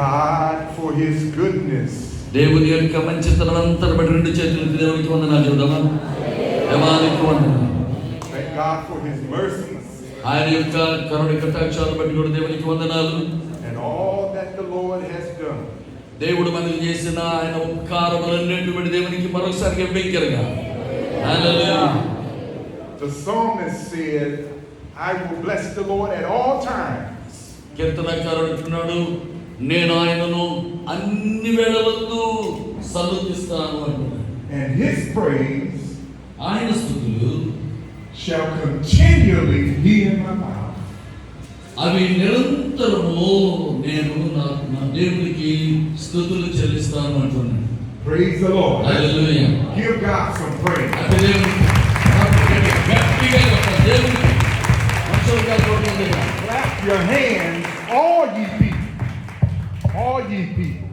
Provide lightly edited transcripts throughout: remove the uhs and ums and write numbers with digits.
God for his goodness. దేవుని యొక్క మంచితనాన్ని బట్టి రెండు చేతులు దేవునికి వందనాలు చెబుదామా? దేవానికి వందనాలు. Thank God for his mercies. ఆయన యొక్క కరుణ కటాక్షాలను బట్టి కూడా దేవునికి వందనాలు. And all that the Lord has done. దేవుడు మనకు చేసిన ఆయన ఉపకారములన్నిటిని బట్టి దేవునికి మరొకసారి బిగ్గరగా హల్లెలూయా. The psalmist said, I will bless the Lord at all times. కీర్తనకారుడు అంటున్నాడు, నేను ఆయనను అన్ని వేళలందు సన్నుతిస్తాను అంటున్నాడు. And his praise ఆయన స్తుతులు shall continually be in my mouth. అవి నిరంతరము నేను నా దేవునికి స్తుతులు చెల్లిస్తాను అంటున్నాడు. Praise the Lord. Hallelujah. Give God some praise. గట్టిగా దేవునికి మంచిగా కొట్టుకుంటున్నా. Clap your hands, all ye people. All ye people.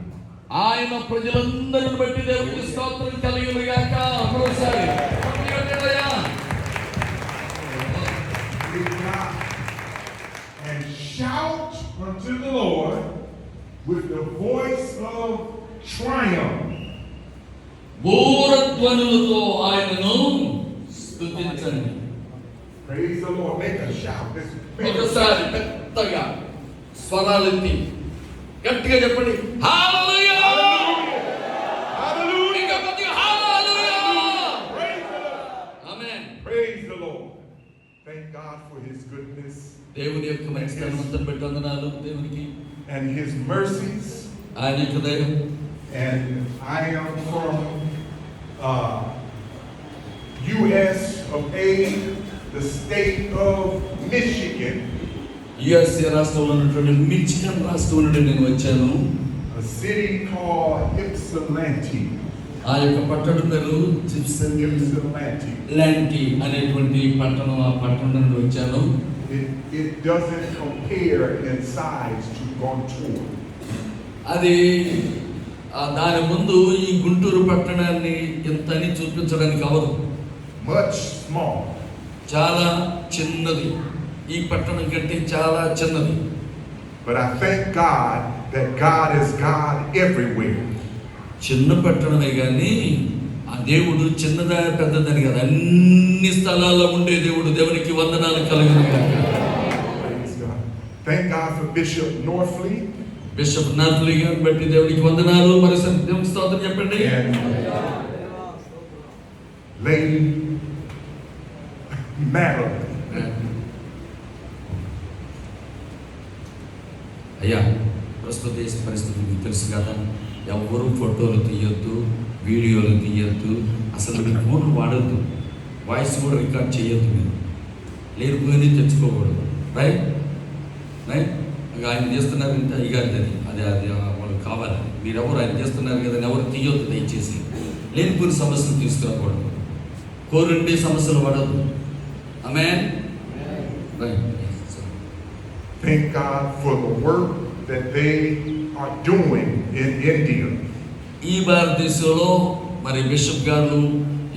ఆయన ప్రజలందరిని బట్టి దేవునికి స్తోత్రం కలుగునుగాక. మరోసారి and shout unto the Lord with the voice of triumph. బూరధ్వనులతో ఆయనను స్తుతించండి. Praise the Lord. Make a shout. ఒకసారి పెద్దగా స్వరాలెత్తి గట్టిగా చెప్పండి, హల్లెలూయా. Hallelujah. ఇంకా కొద్దిగా హల్లెలూయా. Praise the Lord. Amen. Praise the Lord. Thank God for his goodness దేవుని యొక్క మంచితనం బట్టి వందనాలు దేవునికి. and his mercies. ఆయన యొక్క దయ. And I am from U.S. of A, the state of Michigan. USA రాష్ట్రంలో ఉన్నటువంటి మిచిగన్ రాష్ట్రం నుండి నేను వచ్చాను. A city called Ypsilanti. ఆ యొక్క పట్టణం పేరు Ypsilanti. లాంటి అనేటువంటి పట్టణం. ఆ పట్టణం నుండి వచ్చాను. It doesn't compare in size to Gontour. అది దాని ముందు ఈ గుంటూరు పట్టణాన్ని ఎంతని చూపించడానికి అవదు. Much small. చాలా చిన్నది. ఈ పట్టణం కంటే చాలా చిన్నది. But I thank God that God is God everywhere. చిన్న పట్టణమే కానీ ఆ దేవుడు చిన్నదా పెద్దదని కదా, అన్ని స్థలాల్లో ఉండే దేవుడు. దేవునికి వందనాలు కలుగునుగాక. Praise God. Thank God for Bishop Norfleet. Bishop Norfleet గారిని బట్టి దేవునికి వందనాలు. మరోసారి దేవునికి స్తోత్రం చెప్పండి. And Lady Madeline. అయ్యా, ప్రస్తుత దేశ పరిస్థితి మీకు తెలుసు కదా. ఎవరు ఫోటోలు తీయొద్దు, వీడియోలు తీయొద్దు, అసలు మీరు ఫోన్లు వాడద్దు, వాయిస్ కూడా రికార్డ్ చేయొద్దు. మీరు లేనిపోయింది తెచ్చుకోకూడదు. Right right. ఆయన చేస్తున్నారు ఇంత ఇగాది అది అది వాళ్ళకి కావాలి. మీరెవరు ఆయన చేస్తున్నారు కదా, ఎవరు తీయొద్దు దయచేసి. లేనిపోయిన సమస్యలు తీసుకురాకూడదు, కోరుండే సమస్యలు పడద్దు. ఆమేన్. Right. Thank God for the work that they are doing in India. ఈ భారతదేశంలో మరి బిషప్ గారు,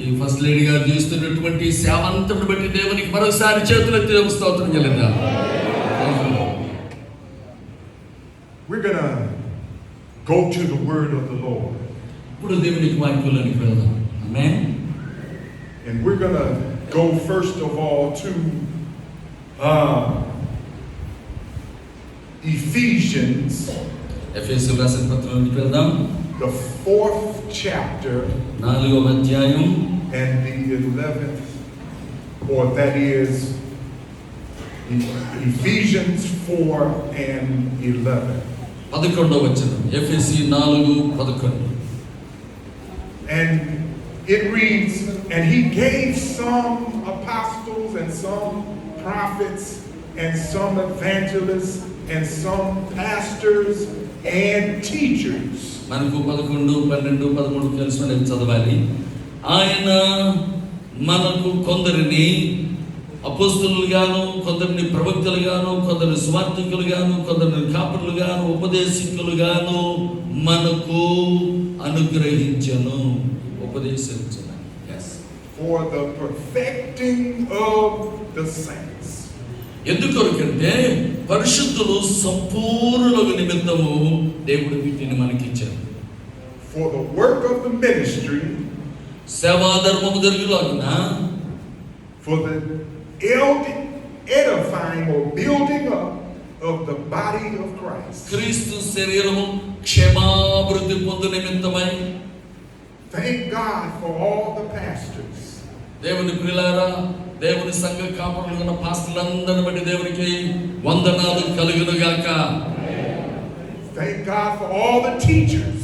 ఈ ఫస్ట్ లేడీ గారు చేస్తున్నటువంటి సేవంతను బట్టి దేవునికి మరోసారి చేతులెత్తి స్తోత్రం చెల్లిద్దాం. We're going to go to the word of the Lord. ఇప్పుడు దేవునికి వాక్యంలోనికి వెళ్దాం. ఆమేన్. And we're going to go first of all to Ephesians, ఎఫెసీయుల రాసిన పత్రంలోనికి వెళ్దాం. the 4th chapter 4వ అధ్యాయం and the 11th, or that is Ephesians 4 and 11. 11వ వచనం. ఎఫెసీ 4:11. And it reads, and he gave some apostles and some prophets and some evangelists and some pastors and teachers. మనకు 11, 12, 13 కలిసి మనం చదవాలి. ఆయన మనకు కొందరిని అపోస్తలులుగాను, కొందరిని ప్రవక్తలుగాను, కొందరిని సువార్తికులుగాను, కొందరిని కాపరులుగాను, ఉపదేశకులుగాను మనకు అనుగ్రహించెను. ఉపదేశించను. For the perfecting of the saints. ఎందుకొరకంటే పరిశుద్ధులు సంపూర్ణులకు నిమిత్తము దేవుడు వీటిని మనకిచ్చారు. For the work of the ministry, సేవా ధర్మము జరుగులాగున, for the edifying or building up of the body of Christ. క్రీస్తు శరీరము క్షేమాభివృద్ధి పొందు నిమిత్తమై. Thank God for all the pastors. దేవుని ప్రియులారా, దేవుని సంఘ కాపరులు ఉన్న పాస్టర్లందరిని బట్టి దేవునికి వందనాలు కలుగును గాక. Thank God for all the teachers.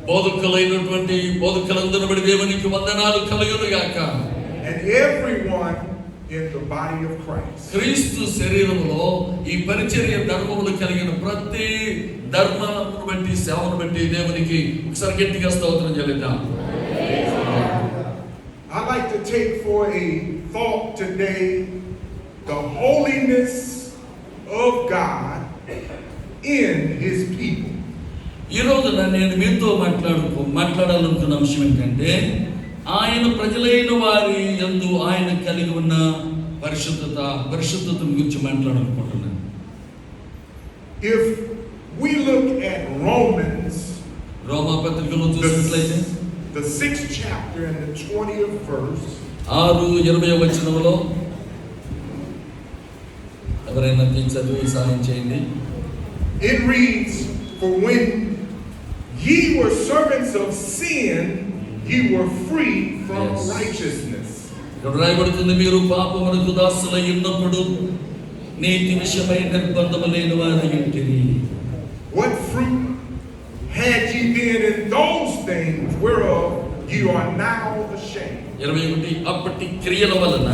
బోధకులైనటువంటి బోధకులందరిని బట్టి దేవునికి వందనాలు కలుగును గాక. And everyone in the body of Christ. క్రీస్తు శరీరములో ఈ పరిచర్య ధర్మములు కలిగిన ప్రతి ధర్మాలను బట్టి సేవను బట్టి దేవునికి ఒకసారి గట్టిగా స్తోత్రం చెల్లిద్దాం. I'd like to take for a thought today the holiness of God in His people. ఈ రోజున నేను మీతో మాట్లాడాలనుకున్న అంశం ఏంటంటే ఆయన ప్రజలైన వారి యందు ఆయన కలిగి ఉన్న పరిశుద్ధతను గురించి మాట్లాడాలనుకుంటున్నాను. If we look at Romans, రోమా పత్రికలో చూసినట్లయితే the 6th chapter and the 20th verse, 6:20 వచనంలో ఎవరైనా చదివి సహాయం చేయండి. it reads, "For when ye were servants of sin, ye were free from Yes. righteousness." ఇక్కడ రాయబడుతుంది, మీరు పాపమునకు దాసులై ఉన్నప్పుడు నీతి విషయమై నిర్బంధము లేని వారై ఉంటిరి. What fruit had ye been in those things whereof ye are now ashamed? 21 అప్పటి క్రియల వలన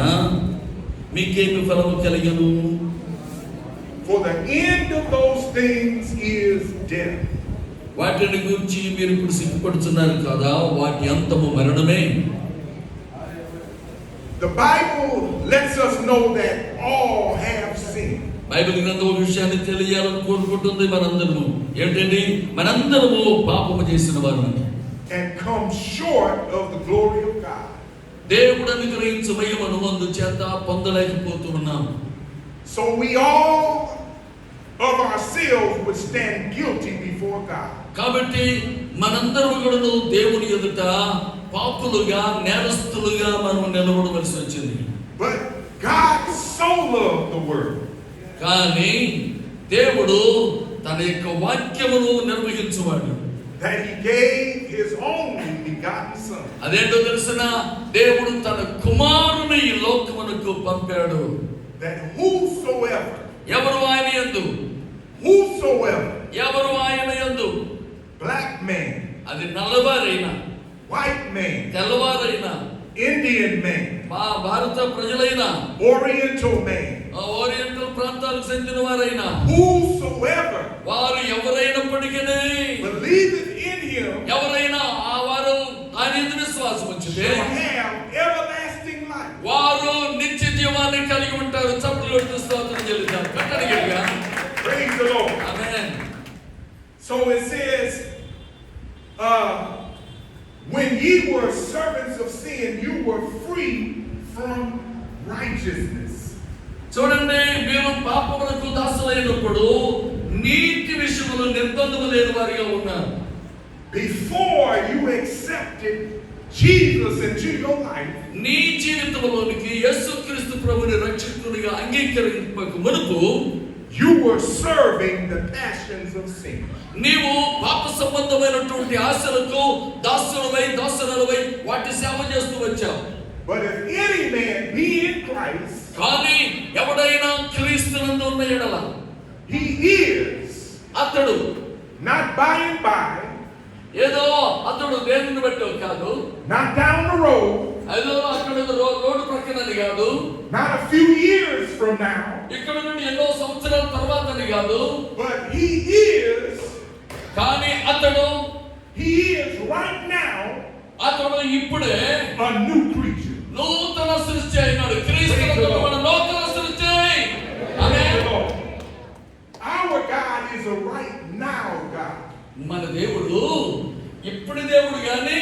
మీకేమి ఫలము కలిగను? For the end of those things is death. వాటిని గురించి మీరు ఇప్పుడు సిగ్గుపడుతున్నారు కదా, వాటి అంతము మరణమే. The Bible lets us know that all have sinned. Bible గ్రంథం ఒక విషయాన్ని తెలియాలని కోరుకుంటుంది. మనందరము ఏంటండి? మనందరము పాపము చేసిన వారమని. And come short of the glory of God. దేవుడు అనుగ్రహించు మహిమను అందుచేత పొందలేకపోతూ ఉన్నాం. So we all of ourselves would stand guilty before God. కాబట్టి మనందరము కూడా దేవుని ఎదుట పాపులుగా నేరస్తులుగా మనం నిలబడవలసి వచ్చింది. But God so loved the world. కానీ దేవుడు తన యొక్క వాక్యమును నిర్వహించువాడు. That He gave His only begotten Son. అదేంటో తెలిసిన, దేవుడు తన కుమారుని ఈ లోకమునకు పంపాడు. That whosoever, ఎవరు ఆయన యందు, ఎవరు ఆయన యందు, black man, అది నల్లవారైనా, white man, తెల్లవారైనా, Indian man, భారత ప్రజలైనా, Oriental man, ఓరియంటల్ ప్రాంతాలకు చెందిన వారైనా, whosoever వారు ఎవరైనప్పటికీ, believeth in Him, ఎవరైనా ఆ వారు ఆయన యందు విశ్వాసం ఉంచితే shall have everlasting life. వారు నిత్య జీవాన్ని కలిగి ఉంటారు. చప్పట్లు స్తోత్రం చెల్లిద్దాం. కట్టడి గట్టిగా. Praise the Lord. Amen. So it says, when ye were servants of sin, you were free from righteousness. చూడండి, మీరు పాపములకు దాసులైనప్పుడు నీతి విషయములో నిర్బంధము లేని వారిగా ఉన్నారు. Before you accepted Jesus into your life, నీ జీవితంలోనికి యేసుక్రీస్తు ప్రభుని రక్షకునిగా అంగీకరింపక మునుపు you were serving the passions of sin. నీవు పాప సంబంధమైనటువంటి ఆశలకు దాసులవై వాటి సేవ చేస్తూ వచ్చావు. But if any man be in Christ, కానీ ఎవడైనా క్రీస్తునందు ఉన్న ఎడల he is, అతడు not by and by, ఏదో అతడు దేవుని బట్టి కాదు, not down the road, ఏదో అక్కడ రోడ్డు ప్రక్కనని కాదు, not a few years from now, ఇక్కడ నుండి ఎన్నో సంవత్సరాల తర్వాతని కాదు, but he is, కానీ అతడు he is right now అతడు ఇప్పుడే a new creature. నూతన సృష్టి అయినాడు. క్రీస్తునందు మన నూతన సృష్టి. ఆమేన్. Our God is a right now God. మన దేవుడు ఇప్పుడు దేవుడు గాని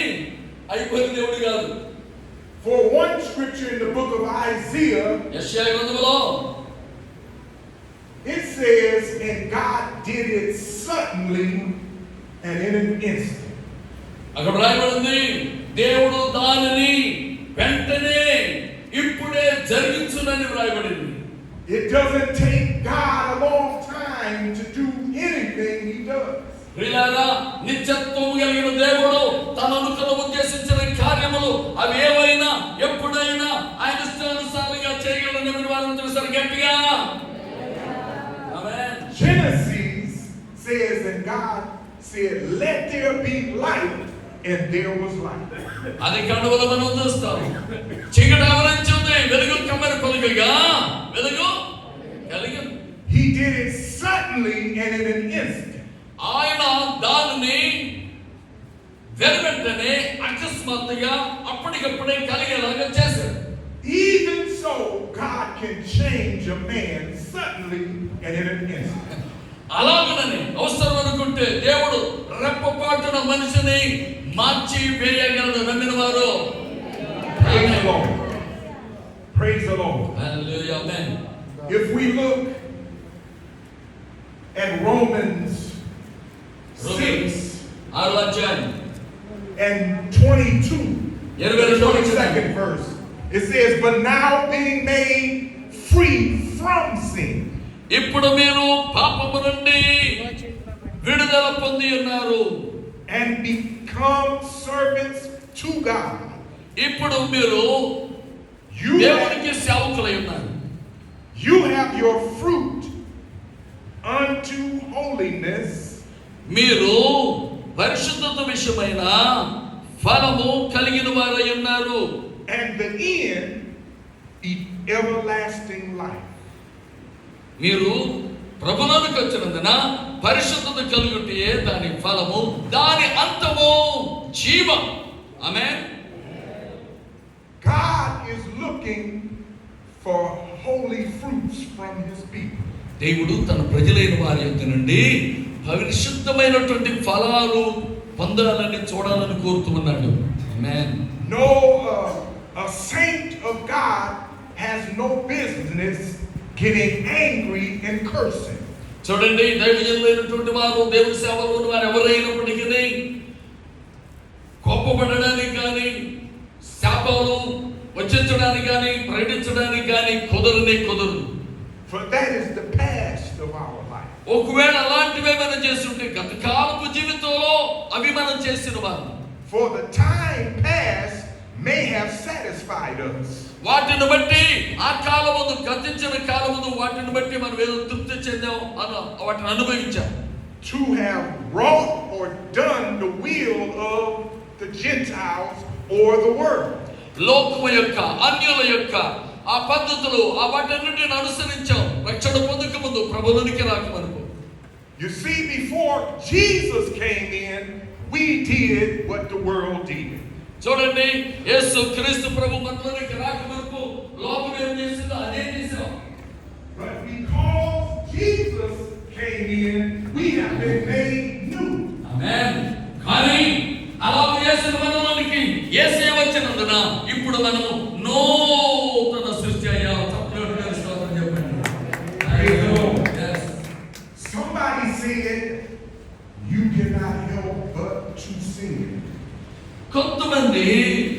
అయిపోయిన దేవుడు కాదు. For one scripture in the book of Isaiah, యెషయా గ్రంథంలో says, and God did it suddenly and in an instant. అక్కడ రాయబడింది, దేవుడు దానిని వెంటనే ఇప్పుడే జరిగించునని రాయబడింది. It doesn't take God a long time to do anything he does. ప్రియులారా, నిత్యత్వము కలిగిన దేవుడు తన అనుకున్న ఉద్దేశించిన కార్యములు అవి ఏవైనా ఎప్పుడైనా ఆయన ఇష్టానుసారంగా చేయగలని వారిని చూసారు గట్టిగా. ఆమేన్. Genesis says, and God said, let there be light, and there was light. అది కనుగొన మనం చూస్తాం. చీకటి ఆవరించింది, వెలుగు కమ్మని పలుకగా వెలుగు కలిగింది. He did it suddenly and in an instant. ఆయన దానిని వెంటనే అకస్మాత్తుగా అప్పటికప్పుడే కలిగేలాగా చేశాడు. Even so, God can change a man suddenly and in an instant. అలాగనని అవసరం అనుకుంటే దేవుడు రెప్పపాటున మనిషిని మార్చి వేయగలడు. నమ్మిన వారు Praise the Lord. Praise the Lord. Hallelujah. Amen. If we look at Romans 6 6వ అధ్యాయం and 22, the 22nd verse, it says, but now being made free from sin. ఇప్పుడు మీరు పాపము నుండి విడుదల పొంది ఉన్నారు And become servants to God. ఇప్పుడు మీరు దేవునికి సేవకులై ఉన్నారు. You have your fruit unto holiness. మీరు పరిశుద్ధత విషయమైన ఫలము కలిగిన వారై ఉన్నారు. And the end, everlasting life. మీరు ప్రభువునికి వచ్చినందున పరిశుద్ధత కలుగుటే దాని ఫలము, దాని అంతము జీవం. ఆమేన్. God is looking for holy fruits from his people. దేవుడు తన ప్రజలైన వారి యొక్క నుండి పరిశుద్ధమైనటువంటి ఫలాలు పొందాలని చూడాలని కోరుతున్నాడు. ఆమేన్. No, a saint of God has no business getting angry and cursing. చూడండి, దైవజనులైనటువంటి వారు, దేవుని సేవలో ఉన్న వారు ఎవరైనప్పటికీ కోపపడడానికి కానీ, శాపాలు వచ్చించడానికి కానీ, ప్రకటించడానికి కానీ కుదరదు. For that is the past of our life. ఒకవేళ అలాంటివే మనం చేస్తుంటే గత కాలపు జీవితంలో అవి మనం చేసిన వారు. For the time past may have satisfied us. వాటిని బట్టి ఆ కాలముందు, గతించిన కాలముందు వాటిని బట్టి మనం ఏదో తృప్తి చెందాం, వాటిని అనుభవించాం. To have wrought or done the will of the Gentiles or the world. లోకము యొక్క, అన్యుల యొక్క ఆ పద్ధతులు, ఆ వాటన్నిటిని అనుసరించాం రక్షణ పొందక ముందు, ప్రభువునికి రాకమునుపు. You see, before Jesus came in, we did what the world did. చూడండి, యేసు క్రీస్తు ప్రభు మనలోనికి రాకమునుపు లోకం ఏం చేసిందో అదే చేసాం. But because Jesus came in, we have been made new. ఆమేన్. కానీ అలా యేసు మనలోనికి యేసే వచ్చినందున ఇప్పుడు మనము నూతన సృష్టి అయ్యాం. తప్పకుండా స్తోత్రం చెప్పండి. Praise the Lord. Yes. Somebody said, you cannot help but to sin. కొంతమంది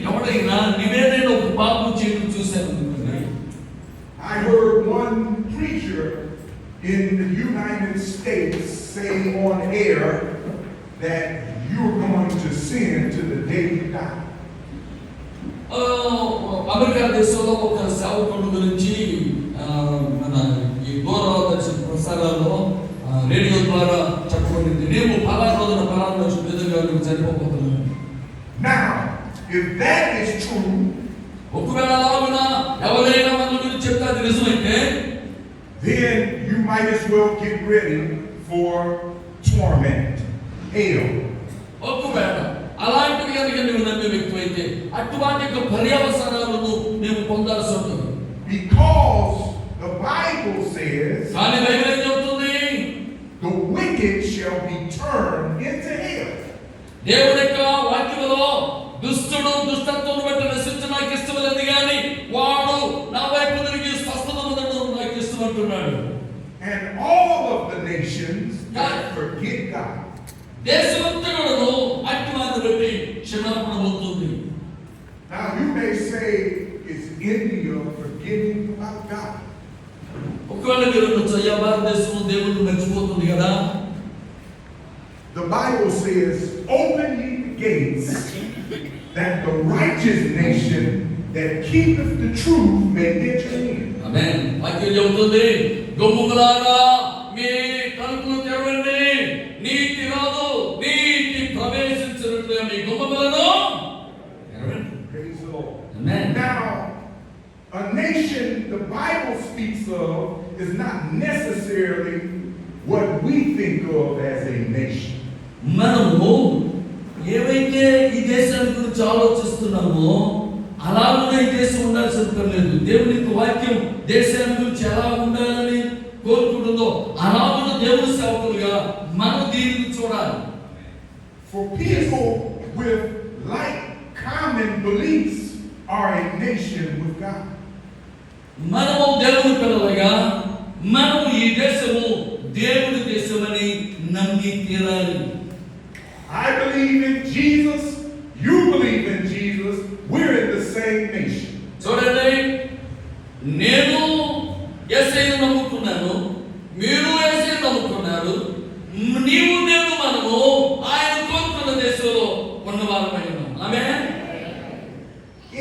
ఎవరైనా నివేదన ఒక పాపం చేయడం చూశారు. I heard one preacher in the United States say on air that you're going to sin to the day you die. America దేశంలో ఒక సేవకుడు గురించి మన ఈ దూరదర్శన ప్రసారాల్లో రేడియో ద్వారా చెప్పబడింది. నేను పలానా రోజున పలానా విధంగా చనిపోతున్నాను. Now, if that is true, ఒకవేళ అలాగునా ఎవరైనా మన గురించి చెప్తే అది నిజమైతే, then you might as well get ready for torment, hell. ఒకవేళ అలాంటివి కనుక నువ్వు నమ్మే వ్యక్తి అయితే అటువంటి యొక్క పర్యవసానాలను నీవు పొందాల్సి ఉంటుంది. Because the Bible says, కానీ బైబిల్ ఏం చెబుతుంది? the wicked shall be turned into hell. దేవుని యొక్క వాక్యములో దుష్టుడు దుష్టత్వం బట్టి నశించు నాకు ఇష్టం లేదు, కానీ వాడు నా వైపు తిరిగి స్వస్థత పొందడం నాకు ఇష్టం అంటున్నాడు. and all of the nations that forget God. దేశమంతటను అట్టివారిని బట్టి క్షమాపణ అవుతుంది. Now you may say, is India forgetting about God? ఒకవేళ మీరు అనొచ్చు, భారతదేశం దేవుడిని మర్చిపోతుంది కదా. The Bible says, open ye the gates, that the righteous nation that keepeth the truth may enter in. ఆమేన్. వాక్యం చెబుతుంది, గొమ్ములారా మీ తలుపులు తెరవండి, నీతి రాదు, నీతి ప్రవేశించినట్లుగా మీ గుమ్మములను తెరవండి. Praise the Lord. Amen. Now, a nation the Bible speaks of is not necessarily what we think of as a nation. మనము ఏవైతే ఈ దేశాన్ని గురించి ఆలోచిస్తున్నామో అలాగే ఈ దేశం ఉండాల్సిన లేదు. దేవుని యొక్క వాక్యం దేశాన్ని గురించి ఎలా ఉండాలని కోరుకుంటుందో అలాగే దేవుని సేవకులుగా మనం దీనిని చూడాలి. For people with like common beliefs are a nation with God. మనము దేవుని పిల్లలుగా మనము ఈ దేశము దేవుని దేశమని నమ్మి తీరాలి. I believe in Jesus, you believe in Jesus, we're in the same nation. చూడండి, నేను యేసయ్యను నమ్ముకున్నాను, మీరు యేసయ్యను నమ్ముకున్నారు, నీవు నేను మనము ఆయన కోరుకున్న దేశంలో ఉన్నవారమై ఉన్నాం. ఆమేన్.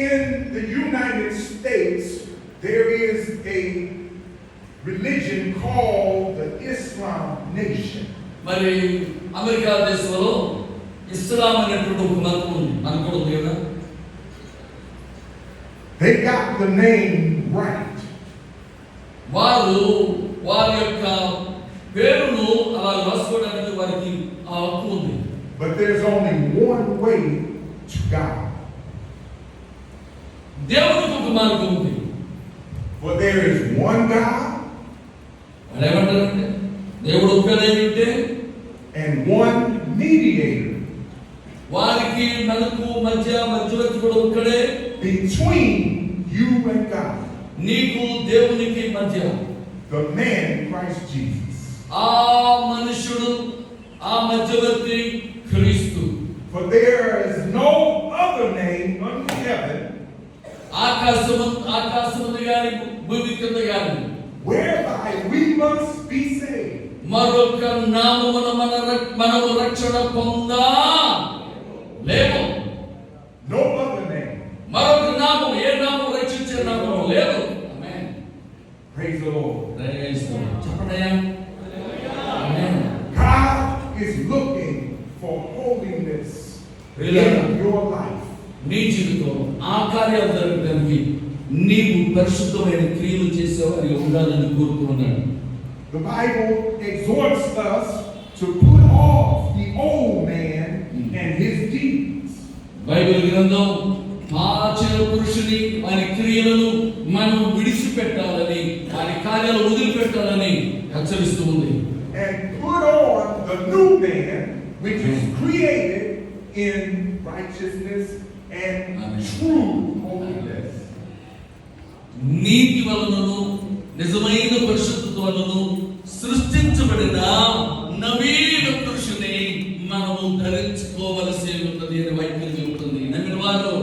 In the United States, there is a religion called the Islam Nation. మరి అమెరికా దేశంలో ఇస్లాం అనేటువంటి ఒక మతం ఉంది, అనుకోవడం కదా. They got the name right. వారు వారి యొక్క పేరును అలా రాసుకోవడానికి వారికి ఆ హక్కు ఉంది. But there's only one way to God. దేవునికి ఒక మార్గం ఉంది. For there is one God ఏమంటారంటే దేవుడు ఒక్కడే ఉంటే and one mediator వారికి మనకు మధ్యవర్తి కూడా ఒక్కడే between you and God, నీకు దేవునికి మధ్య, the man Christ Jesus. ఆ మనుషుడు, ఆ మధ్యవర్తి క్రీస్తు. For there is no other name under heaven ఆకాశము గాని భూమి కింద గాని whereby we must be saved. మరొక నామమున మనము రక్షణ పొందా లేము. No other name. మరొక నామం, ఏ నామం రక్షించే నామం లేదు. ఆమేన్. Praise the Lord. చెప్పండియా. Amen. God is looking for holiness in your life. నీ జీవితంలో ఆ కార్యాలు జరగడానికి నీవు పరిశుద్ధమైన క్రియలు చేసేవారి ఉండాలని కోరుతున్నాడు. The Bible exhorts us to put off the old man and his deeds. Bible గ్రంథం పాచిన పురుషుని వారి క్రియలను మనం విడిచిపెట్టాలని, వారి కార్యాలు వదిలిపెట్టాలని హెచ్చరిస్తూ ఉంది. And put on the new man, which is created in righteousness and true holiness. నీతి వలనను నిజమైన పరిశుద్ధత వలనను సృష్టించబడిన నవీన పురుషుని మనము ధరించుకోవలసి ఉన్నది అని వాక్యం చెబుతుంది. నమ్మిన వారు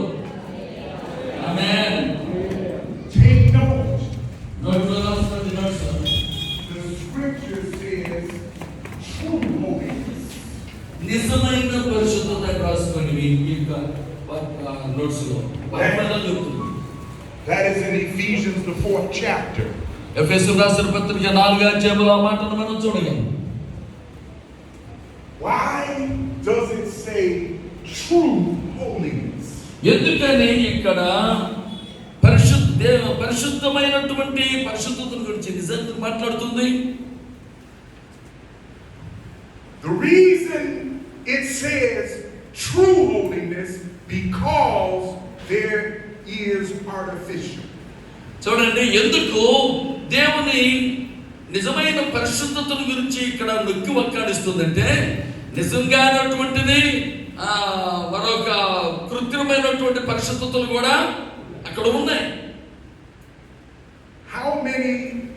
ఆమేన్. Take note. నోట్లో రాసుకోండి, notes. The scripture says true holiness. నిజమైన పరిశుద్ధత రాసుకోండి మీ యొక్క నోట్స్ లో. వాక్యంలో చెబుతుంది. That is in Ephesians the 4th chapter. ఎఫెసీయులకు రాసిన పత్రిక 4వ అధ్యాయంలో ఆ మాటను మనం చూడగలం. Why does it say true holiness? ఎందుకని ఇక్కడ పరిశుద్ధమైనటువంటి పరిశుద్ధతను గురించి నిజంగా మాట్లాడుతుంది? The reason it says true holiness because there is artificial. చూడండి, ఎందుకు దేవుని నిజమైన పరిశుద్ధతను గురించి ఇక్కడ నొక్కి వక్కాడిస్తుందంటే నిజంగానటువంటిది మరొక కృత్రిమైనటువంటి పరిశుద్ధతలు కూడా అక్కడ ఉన్నాయి. How many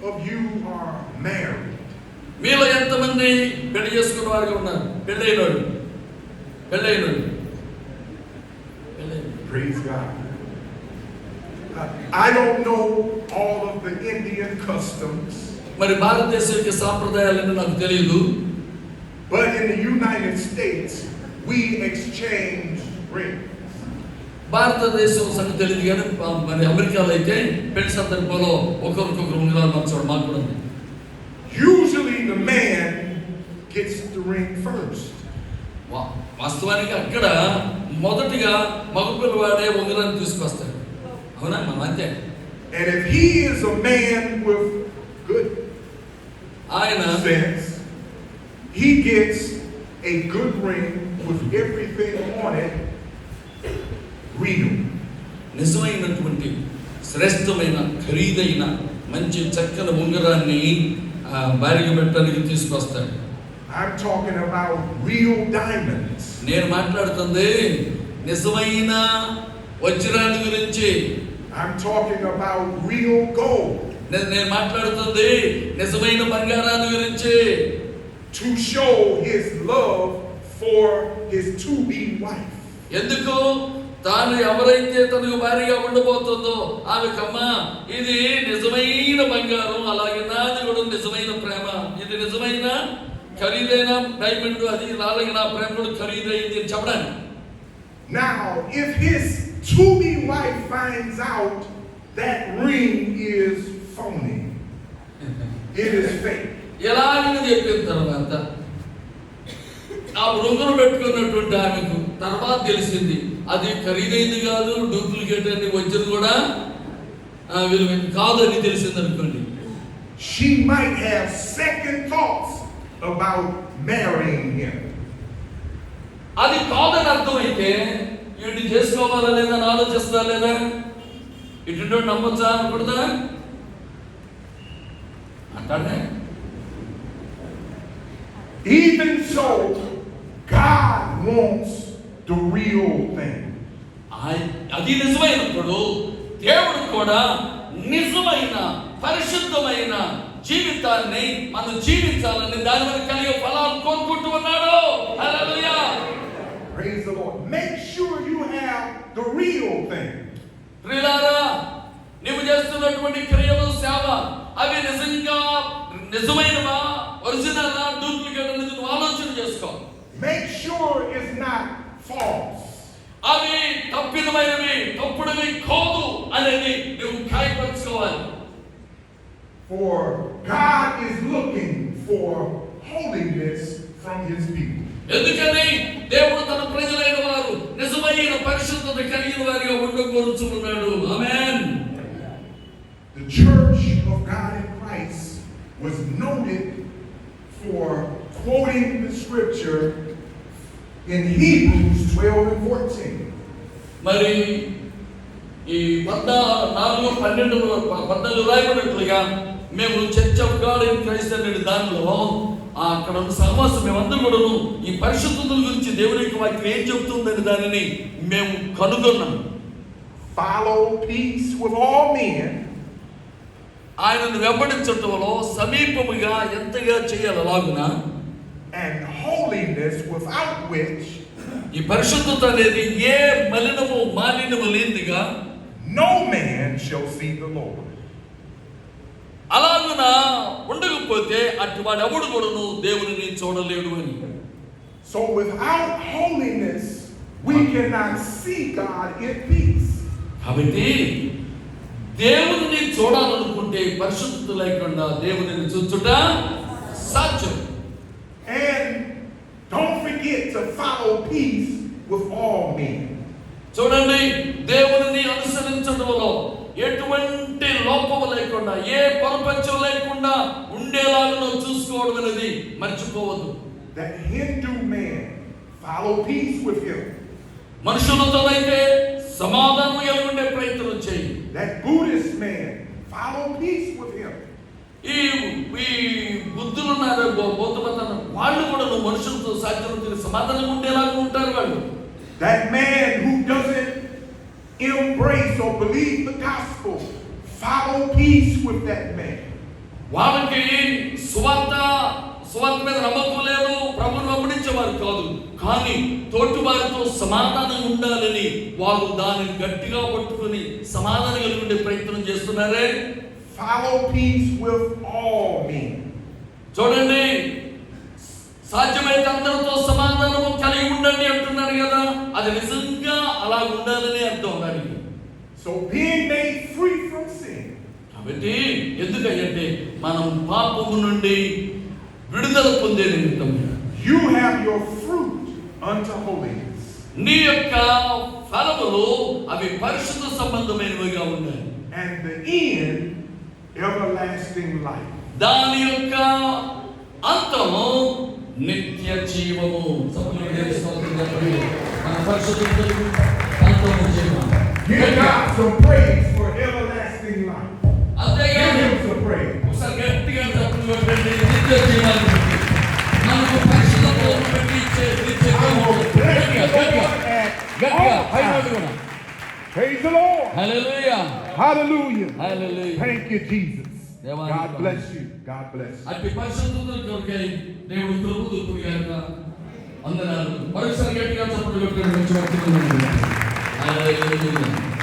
of you are married? మీలో ఎంతమంది పెళ్లి చేసుకున్న వారికి ఉన్నారు? పెళ్ళైనోడు. Praise God. I don't know all of the Indian customs. మరి భారతదేశం యొక్క సాంప్రదాయాలను నాకు తెలియదు. But in the United States, we exchange rings. భారతదేశం సంగతి తెలియదు కానీ మరి అమెరికాలో అయితే పెళ్లి సందర్భంలో ఒకరికొకరు ఉంగరాలు మార్చడం మాకు కూడా ఉంది. Usually the man gets the ring first. వాస్తవానికి అక్కడ మొదటిగా మగపిల్లవాడే ఉంగరాన్ని తీసుకొస్తాడు. అవునా? మనం అంతే. And if he is a man with good sense, he gets a good ring with everything on it real. నిజమైనటువంటి శ్రేష్టమైన ఖరీదైన మంచి చక్కని ఉంగరాన్ని భార్యకు పెట్టడానికి తీసుకొస్తాడు. I'm talking about real diamonds. నేను మాట్లాడుతుంది నిజమైన వజ్రాన్ని గురించి. I'm talking about real gold. నేను మాట్లాడుతుంది నిజమైన బంగారాన్ని గురించి. To show his love for his to-be wife. ఎందుకు? తాను ఎవరైతే తనకు భార్యగా ఉండబోతుందో ఆమెకమ్మా ఇది నిజమైన బంగారం, అలాగే నాది కూడా నిజమైన ప్రేమ, ఇది నిజమైన ఖరీదైన డైమండ్, అది అలాగే నా ప్రేమ కూడా ఖరీదైంది అని చెప్పడానికి. Now, if his to-be wife finds out that ring is phony, it is fake. ఎలాగని చెప్పిన తర్వాత ఆ ఉంగరం పెట్టుకున్నటువంటి ఆమెకు తర్వాత తెలిసింది అది ఖరీదైంది కాదు, డూప్లికేట్ అని వజ్రం కూడా కాదని తెలిసింది అనుకోండి. She might have second thoughts about marrying him. అది కాదని అర్థమైతే వీటిని చేసుకోవాలా లేదా అని ఆలోచిస్తా లేదా? ఇటు నమ్మొచ్చా అనకూడదా అంటానే. Even so, God wants the real thing. అది నిజమైనప్పుడు దేవుడు కూడా నిజమైన పరిశుద్ధమైన జీవితాన్ని మనం జీవించాలని దాని వల్ల కలిగే ఫలాలు కోరుకుంటూ ఉన్నాడు. హల్లెలూయా. Praise the Lord. Make sure you have the real thing. ప్రియులారా, నీవు చేస్తున్నటువంటి క్రియలు, సేవ అవి నిజంగా నిజమైనవా, ఒరిజినల్ డూప్లికేట్ అనేది నువ్వు ఆలోచన చేసుకో. Make sure it's not false. అవి తప్పిదమైనవి, తప్పుడువి కాదు అనేది నువ్వు ఖాయపరచుకోవాలి. For God is looking for holiness from his people. ఎందుకని దేవుడు తన ప్రజలైన వారు నిజమైన పరిశుద్ధత కలిగిన వారిగా ఉండగోరుచున్నాడు. ఆమేన్. The church of God in Christ was noted for quoting the scripture in Hebrews 12:14. మరి ఈ 14:12 రాయబడినట్లుగా మేము church of God in Christ అనే దానిలో అక్కడ ఉన్న సహవాసం మేమందరం కూడా ఈ పరిశుద్ధత గురించి దేవుని యొక్క వాక్యం ఏం చెబుతుందని దానిని మేము కనుగొన్నాం. Follow peace with all men. ఆయనను వెంబడించటంలో సమీపముగా ఎంతగా చేయాలి అలాగున, and holiness without which ఈ పరిశుద్ధత అనేది ఏ మాలిన్యము లేనిదిగా no man shall see the Lord. అలాగున ఉండకపోతే అటు వాడు ఎవడు కూడాను దేవుని చూడలేడు అని. So without holiness we cannot see God in peace. కాబట్టి దేవుని చూడాలనుకుంటే పరిశుద్ధత లేకుండా దేవుని చూచుట సాధ్యం. And don't forget to follow peace with all men. చూడండి, దేవుని అనుసరించడంలో ఎటువంటి లోపం లేకుండా, ఏ పొరపంచం లేకుండా ఉండేలాగా చూసుకోవడం అనేది మర్చిపోవద్దు. That Hindu man, follow peace with him. మనుషులతో అయితే సమాధానం కలిగి ప్రయత్నం చేయి. That Buddhist man, follow peace with him. ఈ బుద్ధులు ఉన్నారు, బౌద్ధ మతం వాళ్ళు కూడా మనుషులతో సాధ్యం సమాధానం ఉండేలాగా ఉంటారు వాళ్ళు. That man who doesn't embrace or believe the gospel, follow peace with that man. వాళ్ళకి సువార్త సువార్త మీద నమ్మకం లేదు, ప్రభువును వెంబడించేవారు కాదు. కానీ తోటి వారితో సమాధానం ఉండాలని వారు దానిని గట్టిగా పట్టుకొని సమాధానం కలిగి ఉండే ప్రయత్నం చేస్తున్నారే. Follow peace with all men. చూడండి, సాధ్యమైతే అందరితో సమాధానము కలిగి ఉండండి అంటున్నారు కదా, అది నిజంగా అలా ఉండాలని అర్థం దానికి. So being made free from sin. కాబట్టి ఎందుకంటే మనం పాపము నుండి విడుదల పొందే నిమిత్తం You have your fruit unto holiness. నీ యొక్క ఫలములు అవి పరిశుద్ధ సంబంధమైనవిగా ఉన్నాయి. And the end, everlasting life. దాని యొక్క అంతము నిత్య జీవము. Give God some praise for everlasting life. Give him some praise. ఒకసారి గట్టిగా చెప్పండి. నిత్య జీవాన్ని మనకు పరిశుద్ధతను బట్టి ఇచ్చే నిత్య జీవము. గట్టిగా పైనోడు కూడా. Praise the Lord. Hallelujah. Hallelujah. Hallelujah. Thank you, Jesus. దేవానికి God bless you. God bless you. అట్టి పరిశుద్ధత కొరకై దేవుడు ప్రభువుకు గాక వందనాలు. మరోసారి గట్టిగా చెప్పండి. హల్లెలూయా.